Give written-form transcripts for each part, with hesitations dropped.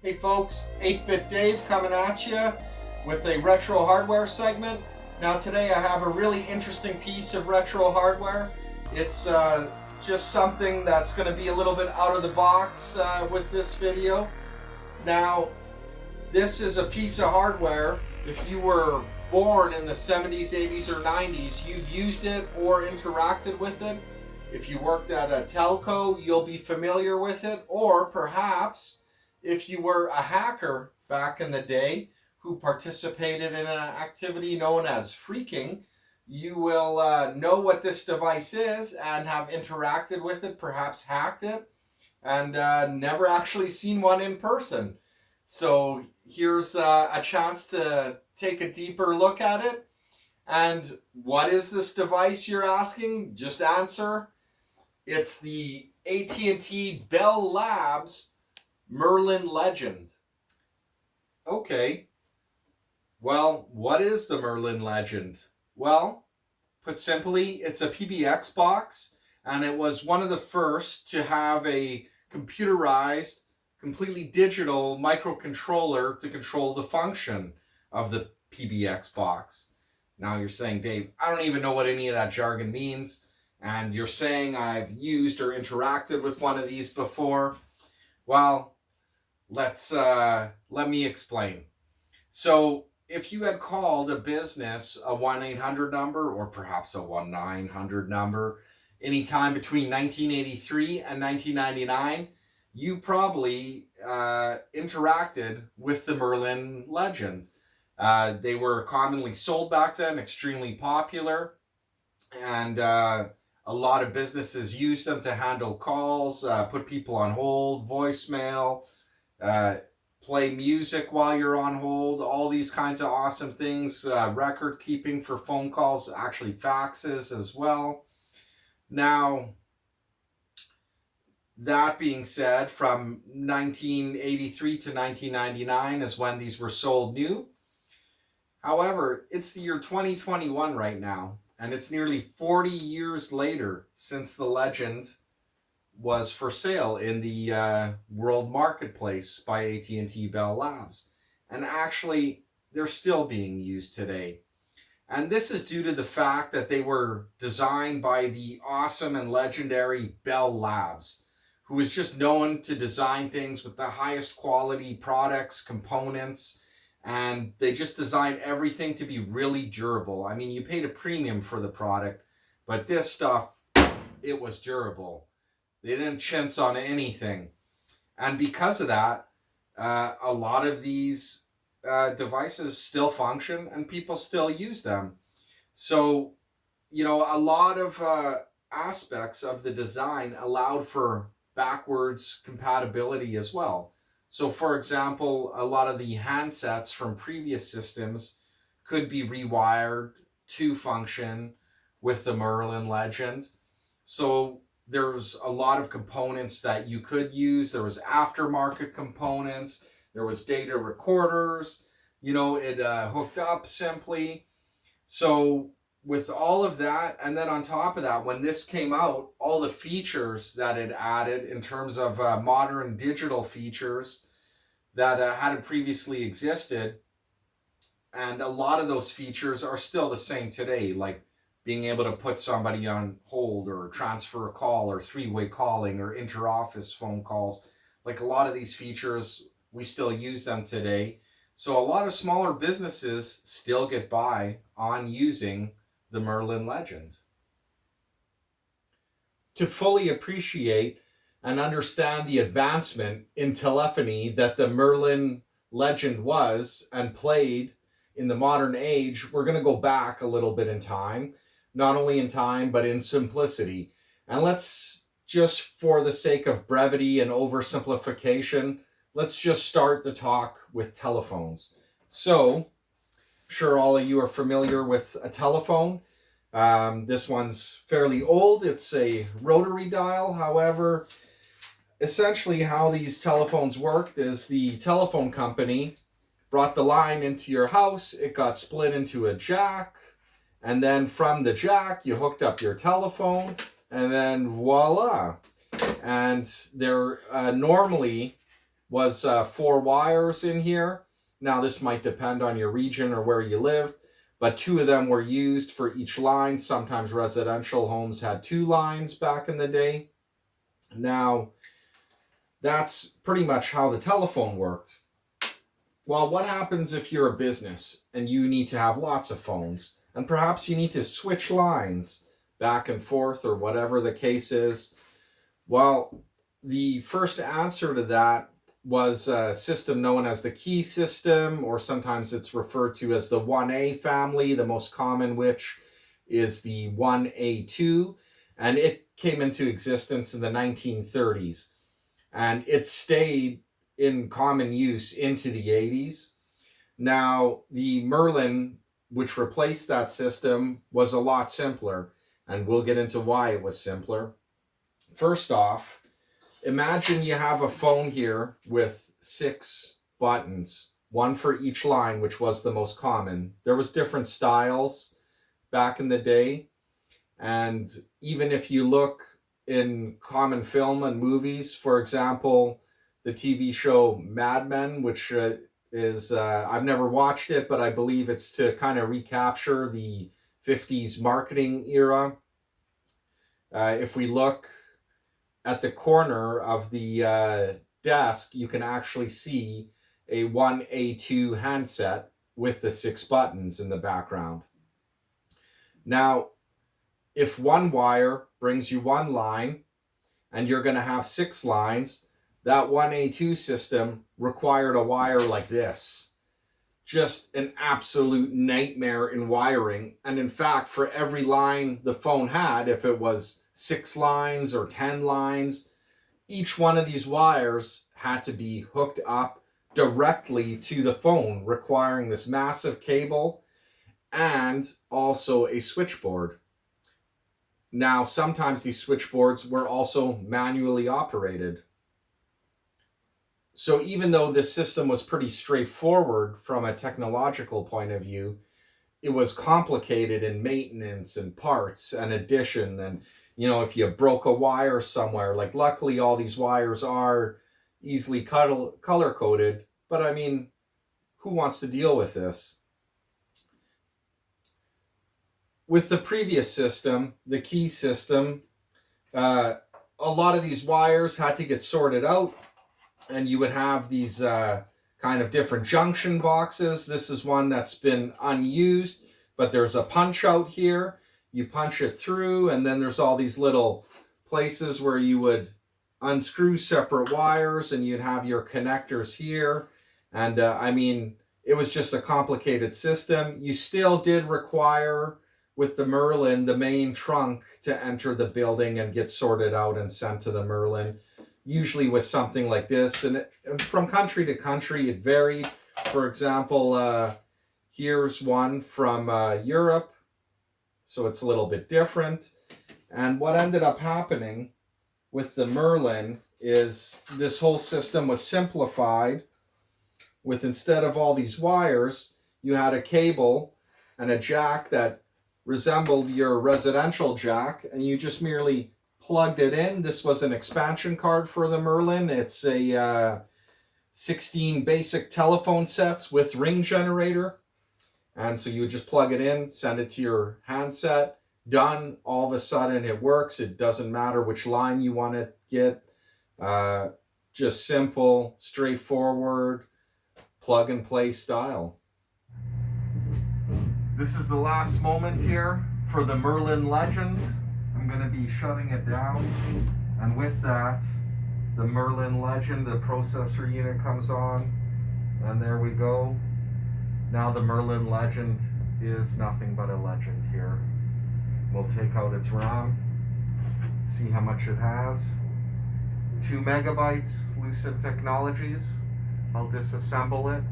Hey folks, 8-Bit Dave coming at you with a retro hardware segment. Now today I have a really interesting piece of retro hardware. It's just something that's going to be a little bit out of the box with this video. Now this is a piece of hardware. If you were born in the 70s, 80s, or 90s, you've used it or interacted with it. If you worked at a telco, you'll be familiar with it, or perhaps if you were a hacker back in the day who participated in an activity known as phreaking, you will know what this device is and have interacted with it, perhaps hacked it, and never actually seen one in person. So here's a chance to take a deeper look at it. And what is this device, you're asking? Just answer. It's the AT&T Bell Labs Merlin Legend. Okay, well, what is the Merlin Legend? Well, put simply, it's a PBX box, and it was one of the first to have a computerized, completely digital microcontroller to control the function of the PBX box. Now you're saying, Dave, I don't even know what any of that jargon means, and you're saying I've used or interacted with one of these before. Well, let me explain. So if you had called a business a 1-800 number or perhaps a 1-900 number anytime between 1983 and 1999, you probably interacted with the Merlin Legend. They were commonly sold back then, extremely popular, and a lot of businesses used them to handle calls, put people on hold, voicemail, play music while you're on hold, all these kinds of awesome things, record keeping for phone calls, actually faxes as well. Now, that being said, from 1983 to 1999 is when these were sold new. However, it's the year 2021 right now, and it's nearly 40 years later since the Legend was for sale in the world marketplace by AT&T Bell Labs. And actually, they're still being used today. And this is due to the fact that they were designed by the awesome and legendary Bell Labs, who is just known to design things with the highest quality products, components, and they just designed everything to be really durable. I mean, you paid a premium for the product, but this stuff, it was durable. They didn't chintz on anything. And because of that, a lot of these devices still function and people still use them. So, you know, a lot of aspects of the design allowed for backwards compatibility as well. So, for example, a lot of the handsets from previous systems could be rewired to function with the Merlin Legend. So there's a lot of components that you could use. There was aftermarket components. There was data recorders. You know, it hooked up simply. So with all of that, and then on top of that, when this came out, all the features that it added in terms of modern digital features that hadn't previously existed, and a lot of those features are still the same today, like being able to put somebody on hold or transfer a call or three-way calling or inter-office phone calls. Like a lot of these features, we still use them today. So a lot of smaller businesses still get by on using the Merlin Legend. To fully appreciate and understand the advancement in telephony that the Merlin Legend was and played in the modern age, we're going to go back a little bit in time. Not only in time, but in simplicity. And let's just, for the sake of brevity and oversimplification, let's just start the talk with telephones. So, I'm sure all of you are familiar with a telephone. This one's fairly old. It's a rotary dial. However, essentially how these telephones worked is the telephone company brought the line into your house. It got split into a jack. And then from the jack, you hooked up your telephone, and then voila. And they're normally was 4 wires in here. Now this might depend on your region or where you live, but 2 of them were used for each line. Sometimes residential homes had 2 lines back in the day. Now, that's pretty much how the telephone worked. Well, what happens if you're a business and you need to have lots of phones, and perhaps you need to switch lines back and forth or whatever the case is? Well, the first answer to that was a system known as the KeySystem, or sometimes it's referred to as the 1A family, the most common which is the 1A2, and it came into existence in the 1930s, and it stayed in common use into the 80s. Now, the Merlin, which replaced that system, was a lot simpler, and we'll get into why it was simpler. First off, imagine you have a phone here with 6 buttons, 1 for each line, which was the most common. There was different styles back in the day, and even if you look in common film and movies, for example, the TV show Mad Men, which is, I've never watched it, but I believe it's to kind of recapture the 50s marketing era. If we look at the corner of the desk, you can actually see a 1A2 handset with the 6 buttons in the background. Now, if 1 wire brings you 1 line and you're going to have 6 lines, that 1A2 system required a wire like this. Just an absolute nightmare in wiring. And in fact, for every line the phone had, if it was 6 lines or 10 lines, each one of these wires had to be hooked up directly to the phone, requiring this massive cable and also a switchboard. Now, sometimes these switchboards were also manually operated. So even though this system was pretty straightforward from a technological point of view, it was complicated in maintenance and parts and addition. And, you know, if you broke a wire somewhere, like luckily all these wires are easily color-coded, but I mean, who wants to deal with this? With the previous system, the KeySystem, a lot of these wires had to get sorted out, and you would have these kind of different junction boxes. This is one that's been unused, but there's a punch out here. You punch it through, and then there's all these little places where you would unscrew separate wires, and you'd have your connectors here. And I mean, it was just a complicated system. You still did require, with the Merlin, the main trunk to enter the building and get sorted out and sent to the Merlin, usually with something like this. And from country to country, it varied. For example, here's one from Europe, so it's a little bit different. And what ended up happening with the Merlin is this whole system was simplified with, instead of all these wires, you had a cable and a jack that resembled your residential jack, and you just merely plugged it in. This was an expansion card for the Merlin. It's a 16 basic telephone sets with ring generator. And so you would just plug it in, send it to your handset, done. All of a sudden it works. It doesn't matter which line you want to get. Just simple, straightforward, plug and play style. This is the last moment here for the Merlin legend. I'm going to be shutting it down, and with that, the Merlin legend, the processor unit comes on, and there we go. Now the Merlin legend is nothing but a legend here. We'll take out its RAM, see how much it has. 2 megabytes, Lucent Technologies. I'll disassemble it.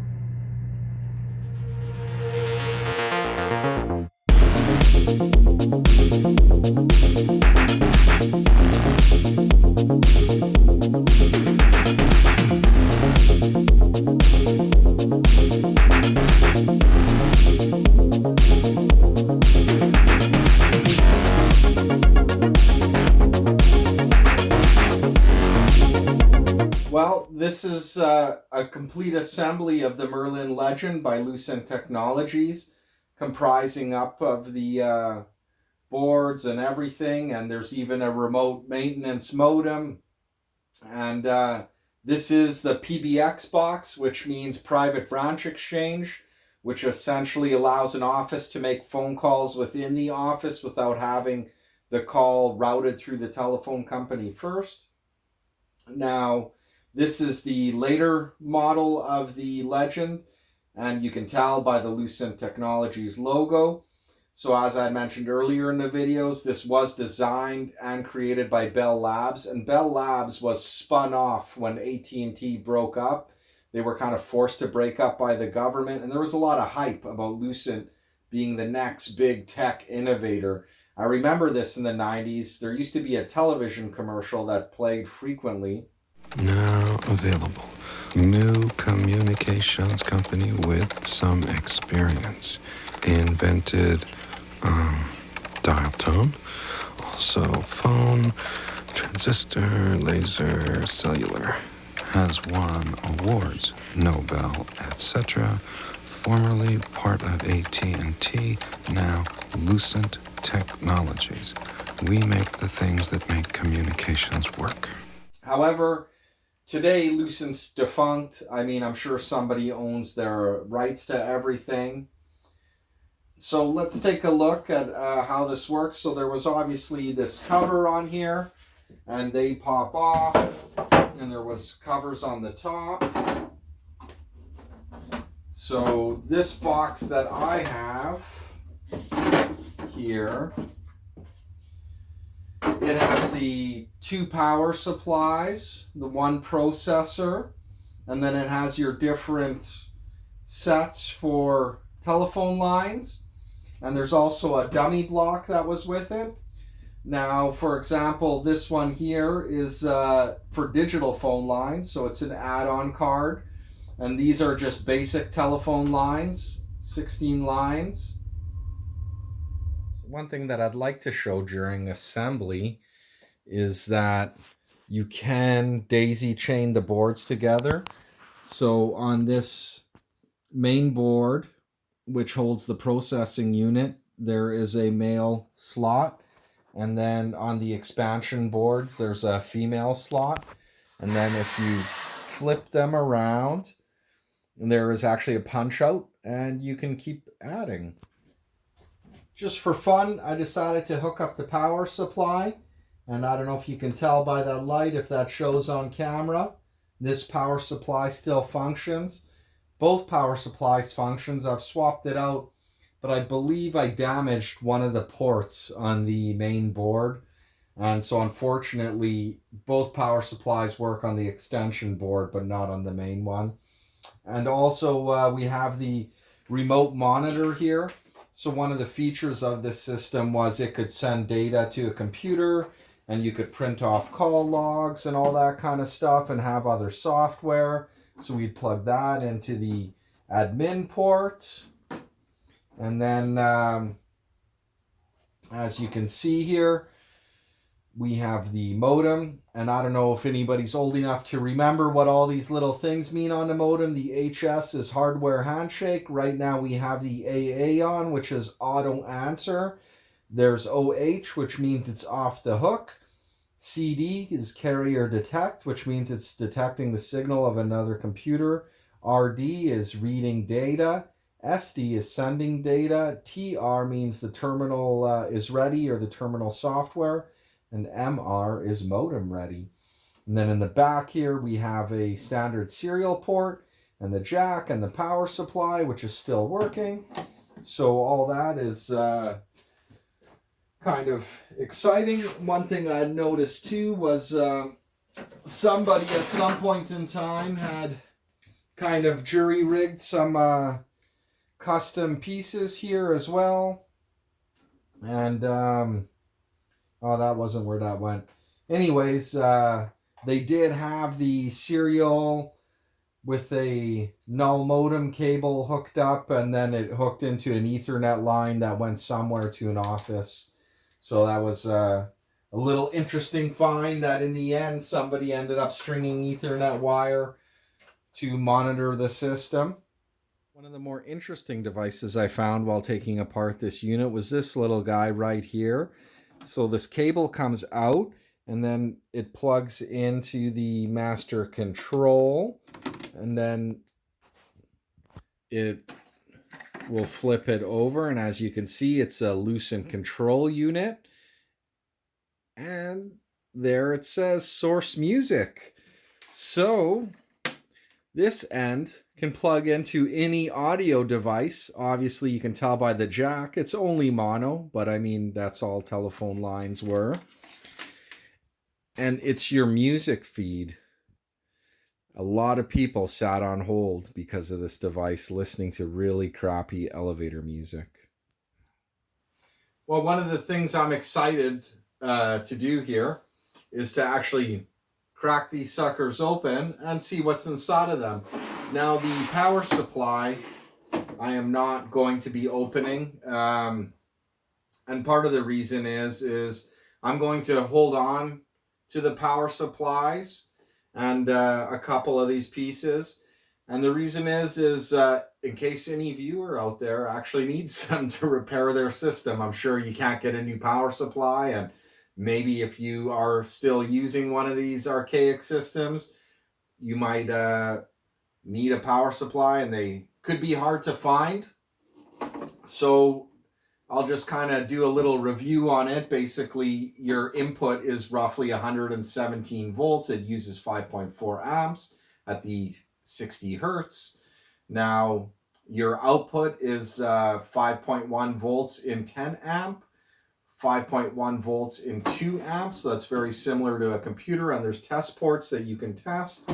Well, this is a complete assembly of the Merlin Legend by Lucent Technologies, comprising up of the boards and everything, and there's even a remote maintenance modem. And this is the PBX box, which means private branch exchange, which essentially allows an office to make phone calls within the office without having the call routed through the telephone company first. Now, this is the later model of the Legend, and you can tell by the Lucent Technologies logo. So as I mentioned earlier in the videos, this was designed and created by Bell Labs, and Bell Labs was spun off when AT&T broke up. They were kind of forced to break up by the government, and there was a lot of hype about Lucent being the next big tech innovator. I remember this in the 90s. There used to be a television commercial that played frequently. Now available. New communications company with some experience. Invented dial tone, also phone, transistor, laser, cellular. Has won awards, Nobel, etc. Formerly part of AT&T, now Lucent Technologies. We make the things that make communications work. However, today Lucent's defunct. I mean, I'm sure somebody owns their rights to everything. So let's take a look at how this works. So there was obviously this cover on here, and they pop off, and there was covers on the top. So this box that I have here, it has the two power supplies, the one processor, and then it has your different sets for telephone lines. And there's also a dummy block that was with it. Now, for example, this one here is for digital phone lines, so it's an add-on card. And these are just basic telephone lines, 16 lines. So one thing that I'd like to show during assembly is that you can daisy chain the boards together. So on this main board, which holds the processing unit, there is a male slot, and then on the expansion boards there's a female slot, and then if you flip them around, there is actually a punch out, and you can keep adding. Just for fun, I decided to hook up the power supply, and I don't know if you can tell by that light if that shows on camera. This power supply still functions. Both power supplies functions. I've swapped it out, but I believe I damaged one of the ports on the main board. And so unfortunately, both power supplies work on the extension board, but not on the main one. And also we have the remote monitor here. So one of the features of this system was it could send data to a computer, and you could print off call logs and all that kind of stuff and have other software. So we'd plug that into the admin port. And then, as you can see here, we have the modem. And I don't know if anybody's old enough to remember what all these little things mean on the modem. The HS is hardware handshake. Right now we have the AA on, which is auto answer. There's OH, which means it's off the hook. CD is carrier detect, which means it's detecting the signal of another computer. RD is reading data. SD is sending data. TR means the terminal is ready, or the terminal software. And MR is modem ready. And then in the back here, we have a standard serial port and the jack and the power supply, which is still working. So all that is kind of exciting. One thing I noticed too was somebody at some point in time had kind of jury rigged some custom pieces here as well. And oh, that wasn't where that went. Anyways, they did have the serial with a null modem cable hooked up, and then it hooked into an Ethernet line that went somewhere to an office. So that was a little interesting find that in the end somebody ended up stringing Ethernet wire to monitor the system. One of the more interesting devices I found while taking apart this unit was this little guy right here. So this cable comes out and then it plugs into the master control, and then it will flip it over, and as you can see, it's a Lucent control unit. And there it says source music. So this end can plug into any audio device. Obviously, you can tell by the jack, it's only mono, but I mean, that's all telephone lines were. And it's your music feed. A lot of people sat on hold because of this device, listening to really crappy elevator music. Well, one of the things I'm excited to do here is to actually crack these suckers open and see what's inside of them. Now, the power supply I am not going to be opening, and part of the reason is I'm going to hold on to the power supplies and a couple of these pieces, and the reason is in case any viewer out there actually needs them to repair their system. I'm sure you can't get a new power supply, and maybe if you are still using one of these archaic systems, you might need a power supply, and they could be hard to find. So I'll just kind of do a little review on it. Basically, your input is roughly 117 volts. It uses 5.4 amps at the 60 hertz. Now, your output is 5.1 volts in 10 amp, 5.1 volts in 2 amps. So that's very similar to a computer, and there's test ports that you can test.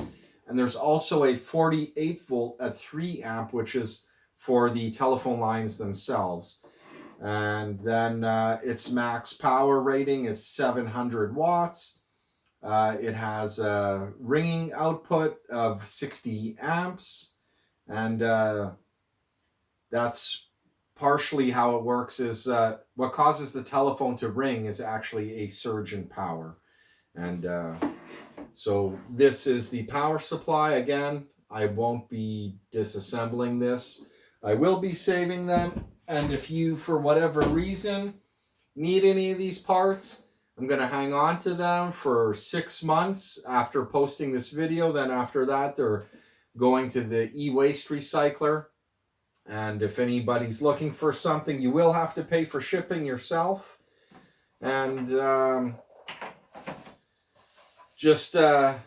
And there's also a 48 volt at 3 amp, which is for the telephone lines themselves. And then its max power rating is 700 watts. It has a ringing output of 60 amps. And that's partially how it works. Is what causes the telephone to ring is actually a surge in power. And so this is the power supply. Again, I won't be disassembling this. I will be saving them. And if you, for whatever reason, need any of these parts, I'm going to hang on to them for 6 months after posting this video. Then after that, they're going to the e-waste recycler. And if anybody's looking for something, you will have to pay for shipping yourself. And just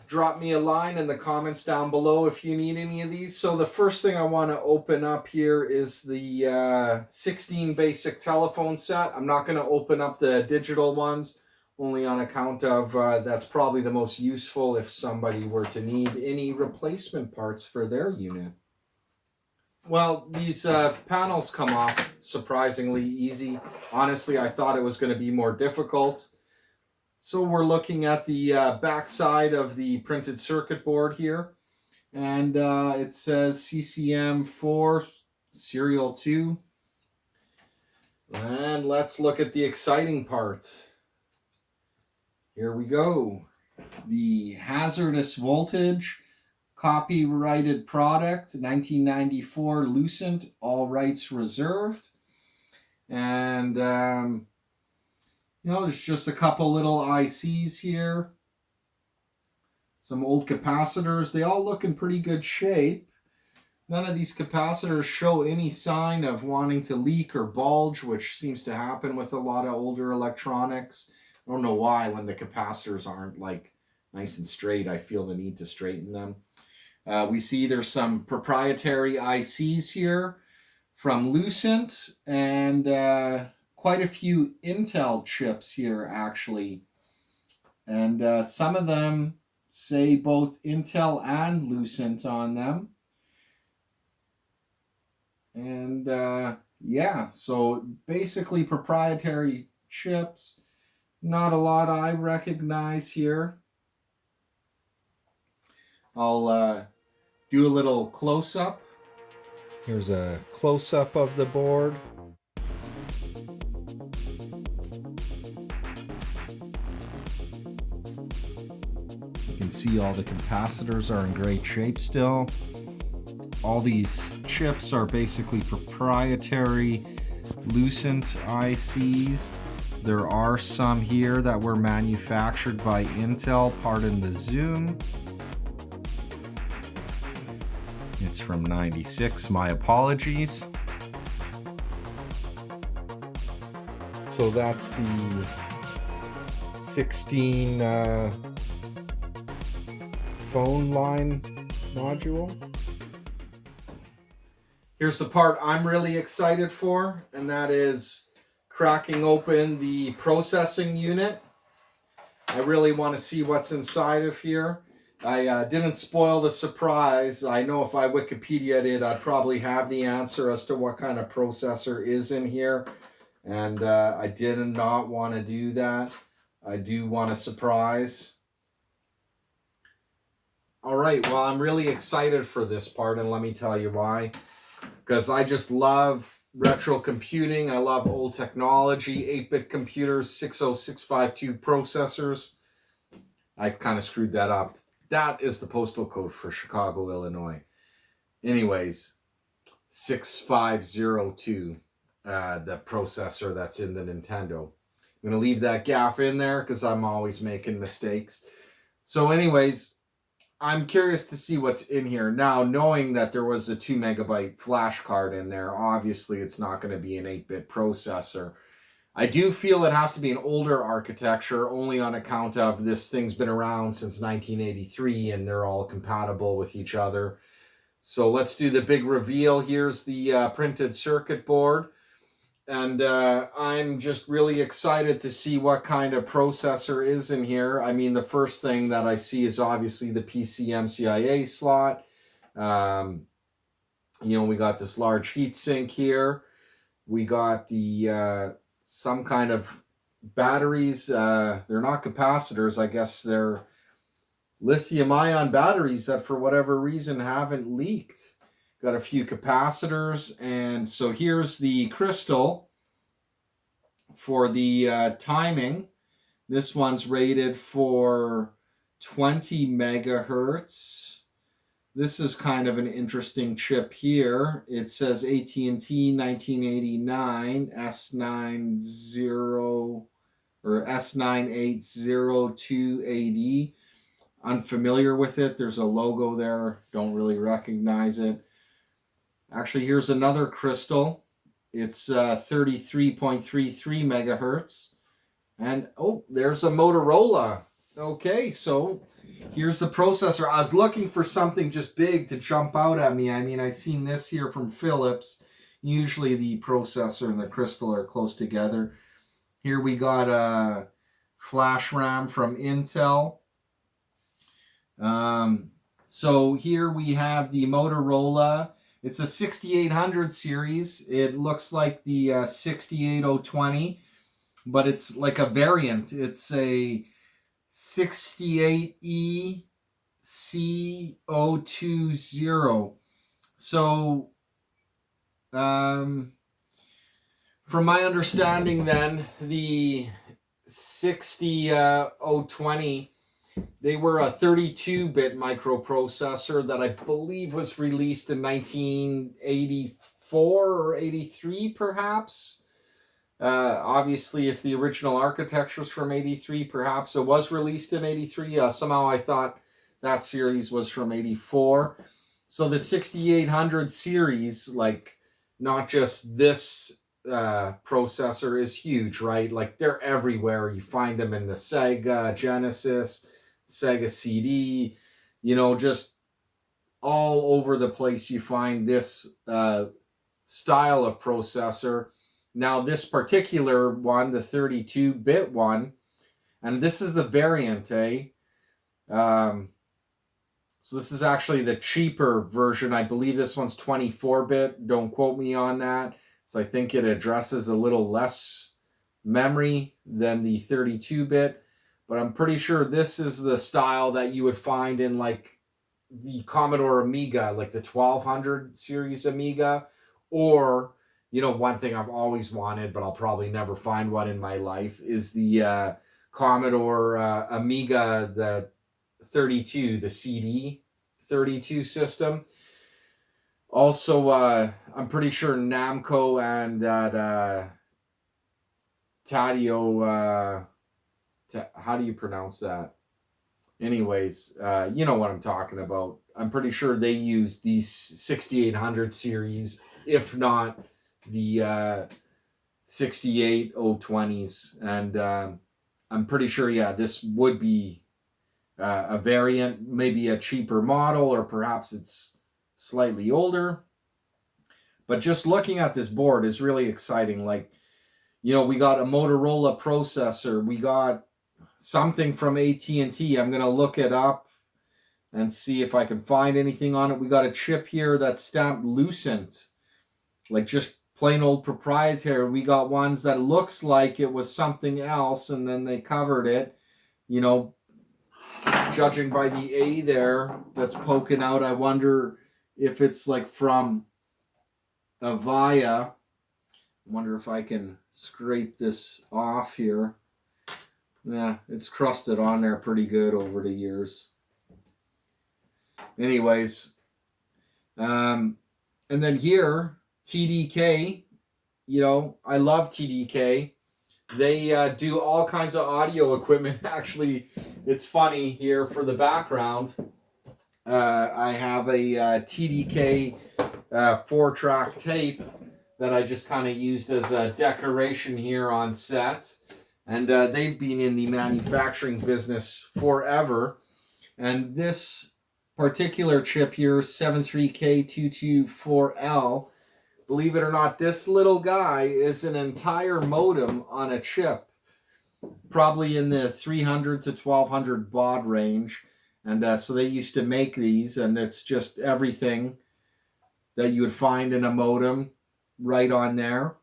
drop me a line in the comments down below if you need any of these. So the first thing I want to open up here is the 16 basic telephone set. I'm not going to open up the digital ones, only on account of that's probably the most useful if somebody were to need any replacement parts for their unit. Well, these panels come off surprisingly easy. Honestly, I thought it was going to be more difficult. So we're looking at the back side of the printed circuit board here. And it says CCM4 serial 2. And let's look at the exciting part. Here we go. The hazardous voltage, copyrighted product, 1994 Lucent, all rights reserved. And you know, there's just a couple little ICs here. Some old capacitors. They all look in pretty good shape. None of these capacitors show any sign of wanting to leak or bulge, which seems to happen with a lot of older electronics. I don't know why when the capacitors aren't like nice and straight, I feel the need to straighten them. We see there's some proprietary ICs here from Lucent, and quite a few Intel chips here, actually. And some of them say both Intel and Lucent on them. And yeah, so basically proprietary chips. Not a lot I recognize here. I'll do a little close-up. Here's a close-up of the board. see all the capacitors are in great shape still. All these chips are basically proprietary Lucent ICs. There are some here that were manufactured by Intel, pardon the zoom. It's from 96, my apologies. So that's the 16 phone line module. Here's the part I'm really excited for, and that is cracking open the processing unit. I really want to see what's inside of here. I didn't spoil the surprise. I know if I Wikipedia'd it, I'd probably have the answer as to what kind of processor is in here. And I did not want to do that. I do want a surprise. All right, well, I'm really excited for this part, and let me tell you why. Because I just love retro computing. I love old technology, 8-bit computers, 60652 processors. I kind of screwed that up. That is the postal code for Chicago, Illinois. Anyways, 6502, the processor that's in the Nintendo. I'm going to leave that gaff in there because I'm always making mistakes. So anyways, I'm curious to see what's in here. Now, knowing that there was a 2 megabyte flash card in there, obviously it's not going to be an 8-bit processor. I do feel it has to be an older architecture, only on account of this thing's been around since 1983 and they're all compatible with each other. So let's do the big reveal. Here's the printed circuit board. And I'm just really excited to see what kind of processor is in here. I mean, the first thing that I see is obviously the PCMCIA slot. You know, we got this large heatsink here. We got the some kind of batteries. They're not capacitors. I guess they're lithium-ion batteries that for whatever reason haven't leaked. Got a few capacitors. And so here's the crystal for the timing. This one's rated for 20 megahertz. This is kind of an interesting chip here. It says AT&T 1989 S90 or S9802AD. Unfamiliar with it. There's a logo there. Don't really recognize it. Actually, here's another crystal. It's 33.33 megahertz. And oh, there's a Motorola. Okay, so here's the processor. I was looking for something just big to jump out at me. I mean, I've seen this here from Phillips. Usually the processor and the crystal are close together. Here we got a flash RAM from Intel. So here we have the Motorola. It's a 6800 series. It looks like the 68020, but it's like a variant. It's a 68EC020. So, from my understanding then, the 60020, they were a 32-bit microprocessor that I believe was released in 1984 or 83 perhaps. Obviously, if the original architecture's from 83, perhaps it was released in 83. Somehow I thought that series was from 84. So the 6800 series, like not just this processor, is huge, right? Like they're everywhere. You find them in the Sega Genesis, Sega CD, you know, just all over the place you find this style of processor. Now this particular one, the 32-bit one, and this is the variant, so this is actually the cheaper version. I believe this one's 24-bit. Don't quote me on that. So I think it addresses a little less memory than the 32-bit. But I'm pretty sure this is the style that you would find in like the Commodore Amiga, like the 1200 series Amiga. Or, you know, one thing I've always wanted, but I'll probably never find one in my life, is the Commodore Amiga, the 32, the CD 32 system. Also, I'm pretty sure Namco and that Tadio, how do you pronounce that? Anyways, you know what I'm talking about. I'm pretty sure they use these 6800 series, if not the 68020s. And I'm pretty sure, yeah, this would be a variant, maybe a cheaper model, or perhaps it's slightly older. But just looking at this board is really exciting. Like, you know, we got a Motorola processor. We got something from AT&T. I'm going to look it up and see if I can find anything on it. We got a chip here that's stamped Lucent, like just plain old proprietary. We got ones that looks like it was something else, and then they covered it. You know, judging by the A there that's poking out, I wonder if it's like from Avaya. I wonder if I can scrape this off here. Yeah, it's crusted on there pretty good over the years. Anyways, and then here, TDK, you know, I love TDK. They do all kinds of audio equipment. Actually, it's funny here for the background. I have a TDK 4-track tape that I just kind of used as a decoration here on set. And they've been in the manufacturing business forever. And this particular chip here, 73K224L, believe it or not, this little guy is an entire modem on a chip, probably in the 300 to 1200 baud range. And so they used to make these, and it's just everything that you would find in a modem right on there.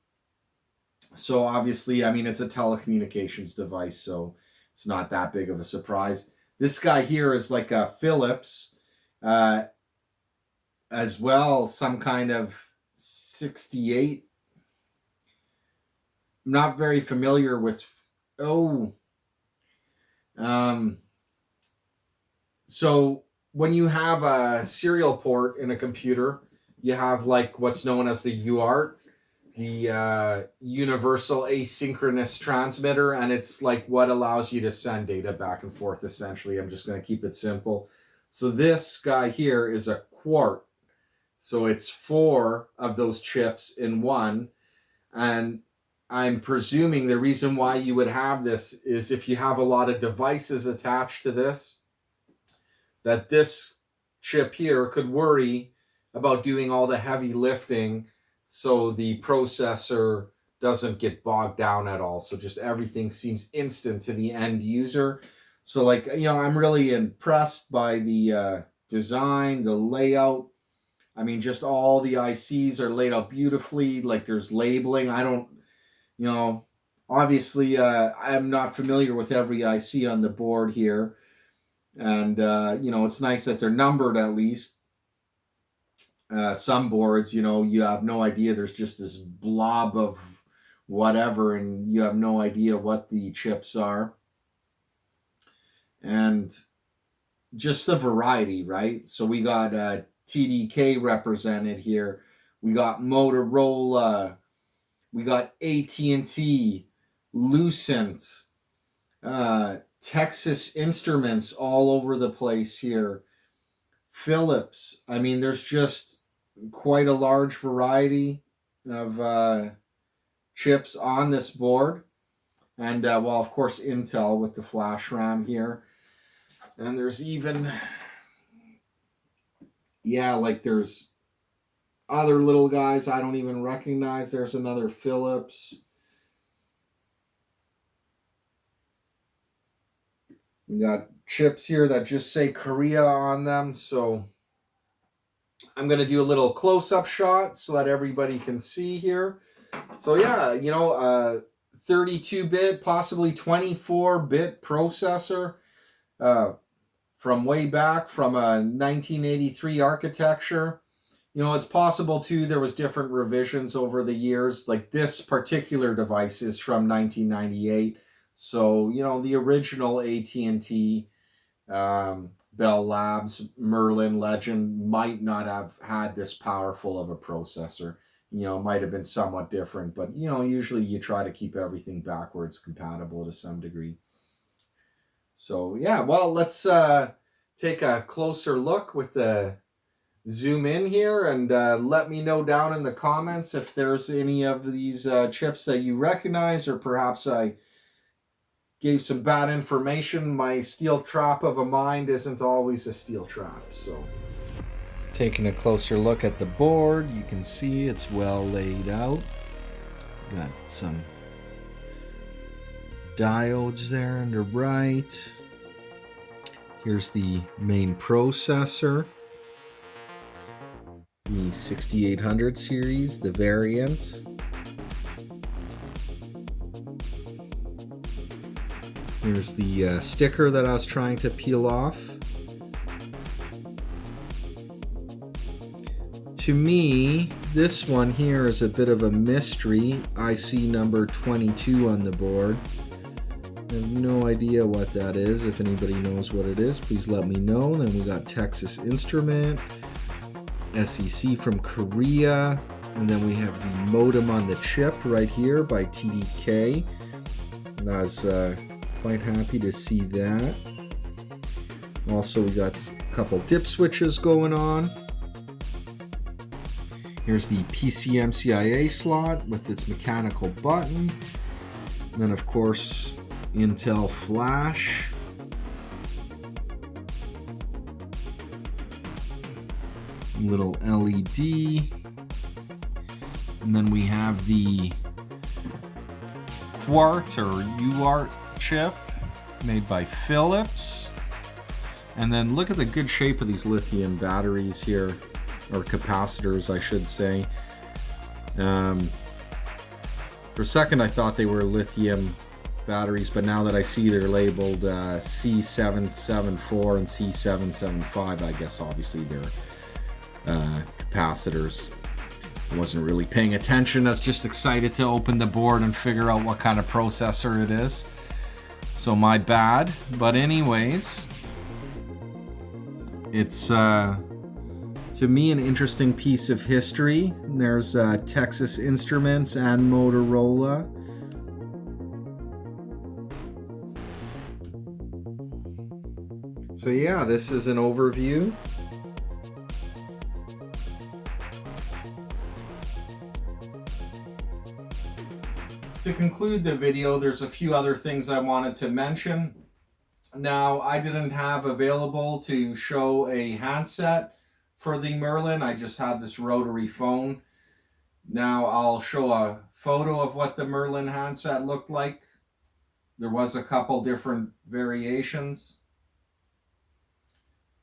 So obviously, I mean, it's a telecommunications device, so it's not that big of a surprise. This guy here is like a Phillips, as well, some kind of 68. I'm not very familiar with, so when you have a serial port in a computer, you have like what's known as the UART, the universal asynchronous transmitter, and it's like what allows you to send data back and forth, essentially. I'm just going to keep it simple. So this guy here is a Quart. So it's 4 of those chips in one. And I'm presuming the reason why you would have this is if you have a lot of devices attached to this, that this chip here could worry about doing all the heavy lifting, so the processor doesn't get bogged down at all. So just everything seems instant to the end user. So like, you know, I'm really impressed by the design, the layout. I mean, just all the ICs are laid out beautifully. Like there's labeling. I don't, you know, obviously I'm not familiar with every IC on the board here. And, you know, it's nice that they're numbered at least. Some boards, you know, you have no idea. There's just this blob of whatever, and you have no idea what the chips are. And just the variety, right? So we got TDK represented here. We got Motorola. We got AT&T, Lucent, Texas Instruments all over the place here. Phillips. I mean, there's just quite a large variety of chips on this board. And, well, of course, Intel with the flash RAM here. And there's even, yeah, like there's other little guys I don't even recognize. There's another Phillips. We got chips here that just say Korea on them. So I'm going to do a little close-up shot so that everybody can see here. So yeah, you know, 32-bit, possibly 24-bit processor from way back from a 1983 architecture. You know, it's possible too there was different revisions over the years. Like this particular device is from 1998. So, you know, the original AT&T Bell Labs Merlin Legend might not have had this powerful of a processor. You know, it might have been somewhat different, but you know, usually you try to keep everything backwards compatible to some degree. So yeah, well, let's take a closer look with the zoom in here, and let me know down in the comments if there's any of these chips that you recognize, or perhaps I gave some bad information. My steel trap of a mind isn't always a steel trap. So taking a closer look at the board, you can see it's well laid out. Got some diodes there on the right. Here's the main processor, the 6800 series, the variant. Here's the sticker that I was trying to peel off. To me, this one here is a bit of a mystery. IC number 22 on the board. I have no idea what that is. If anybody knows what it is, please let me know. Then we got Texas Instrument, SEC from Korea, and then we have the modem on the chip right here by TDK. And I was quite happy to see that. Also, we got a couple dip switches going on. Here's the PCMCIA slot with its mechanical button. And then, of course, Intel flash. Little LED. And then we have the Quart or UART chip made by Phillips. And then look at the good shape of these lithium batteries here, or capacitors I should say. For a second I thought they were lithium batteries, but now that I see they're labeled C774 and C775, I guess obviously they're capacitors. I wasn't really paying attention. I was just excited to open the board and figure out what kind of processor it is. So my bad. But anyways, it's to me an interesting piece of history. There's Texas Instruments and Motorola. So yeah, this is an overview. To conclude the video, there's a few other things I wanted to mention. Now, I didn't have available to show a handset for the Merlin. I just had this rotary phone. Now, I'll show a photo of what the Merlin handset looked like. There was a couple different variations.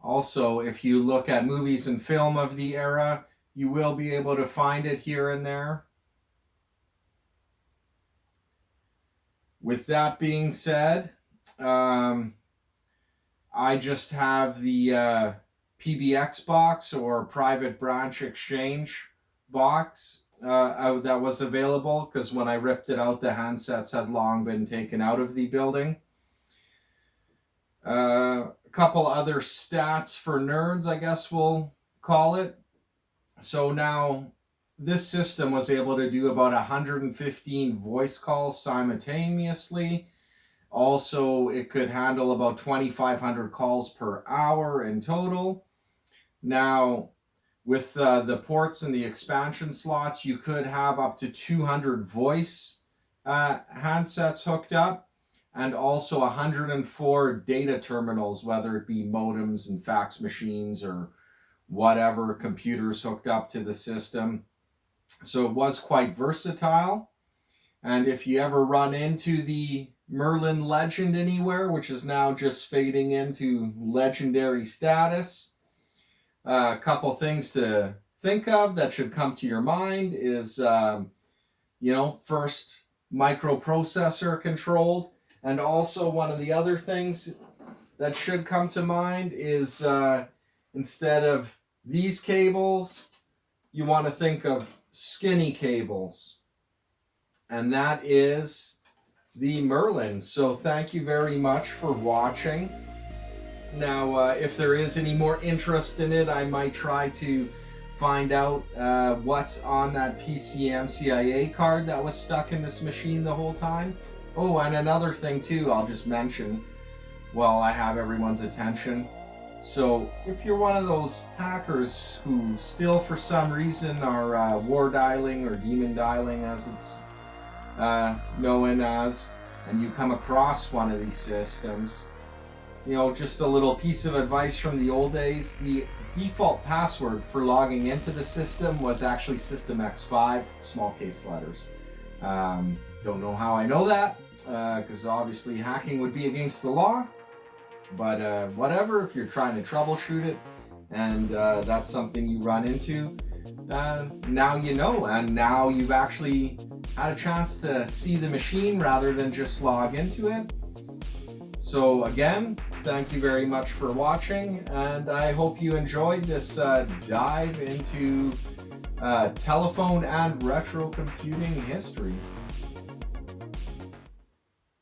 Also, if you look at movies and film of the era, you will be able to find it here and there. With that being said, I just have the PBX box, or private branch exchange box, that was available, because when I ripped it out, the handsets had long been taken out of the building. A couple other stats for nerds, I guess we'll call it. So now, this system was able to do about 115 voice calls simultaneously. Also, it could handle about 2,500 calls per hour in total. Now, with the ports and the expansion slots, you could have up to 200 voice handsets hooked up, and also 104 data terminals, whether it be modems and fax machines or whatever, computers hooked up to the system. So it was quite versatile. And if you ever run into the Merlin Legend anywhere, which is now just fading into legendary status, a couple things to think of that should come to your mind is, first, microprocessor controlled. And also one of the other things that should come to mind is instead of these cables, you want to think of skinny cables. And that is the Merlin. So thank you very much for watching. Now, if there is any more interest in it, I might try to find out what's on that PCMCIA card that was stuck in this machine the whole time. Oh, and another thing too, I'll just mention while I have everyone's attention. So if you're one of those hackers who still for some reason are war dialing or demon dialing as it's known as, and you come across one of these systems, you know, just a little piece of advice from the old days, the default password for logging into the system was actually System X5, small case letters. Don't know how I know that, because obviously hacking would be against the law, but whatever, if you're trying to troubleshoot it and that's something you run into, now you know, and now you've actually had a chance to see the machine rather than just log into it. So again, thank you very much for watching, and I hope you enjoyed this dive into telephone and retro computing history.